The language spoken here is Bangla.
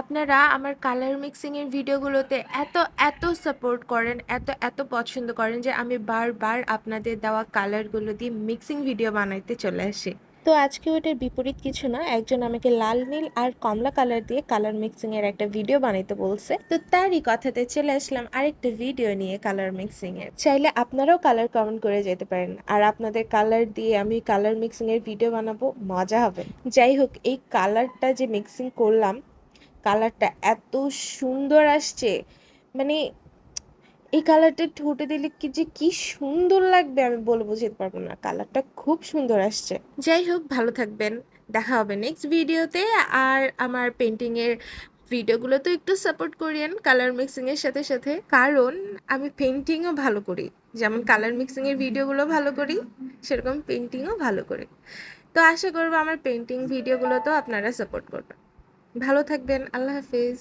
আপনারা আমার কালার মিক্সিং এর ভিডিওগুলোতে এত সাপোর্ট করেন, এত পছন্দ করেন যে আমি বারবার আপনাদের দেওয়া কালারগুলো দিয়ে মিক্সিং ভিডিও বানাইতে চলে আসি। তো আজকে ওটার বিপরীত কিছু না, একজন আমাকে লাল নীল আর কমলা কালার দিয়ে কালার মিক্সিং এর একটা ভিডিও বানাইতে বলছে, তো তারই কথাতে চলে আসলাম আরেকটা ভিডিও নিয়ে কালার মিক্সিং এর। চাইলে আপনারাও কালার কমেন্ট করে যেতে পারেন, আর আপনাদের কালার দিয়ে আমি কালার মিক্সিং এর ভিডিও বানাবো, মজা হবে। যাই হোক, এই কালারটা যে মিক্সিং করলাম, কালারটা এত সুন্দর আসছে, মানে এই কালারটা ঠোঁটে দিলে কি সুন্দর লাগবে আমি বলে বোঝাতে পারবো না, কালারটা খুব সুন্দর আসছে। যাই হোক, ভালো থাকবেন, দেখা হবে নেক্সট ভিডিওতে। আর আমার পেন্টিং এর ভিডিওগুলো তো একটু সাপোর্ট করিয়েন কালার মিক্সিং এর সাথে সাথে, কারণ আমি পেন্টিংও ভালো করি। যেমন কালার মিক্সিং এর ভিডিওগুলো ভালো করি, সেরকম পেন্টিংও ভালো করি। তো আশা করবো আমার পেন্টিং ভিডিওগুলো তো আপনারা সাপোর্ট করবেন। ভালো থাকবেন, আল্লাহ হাফিজ।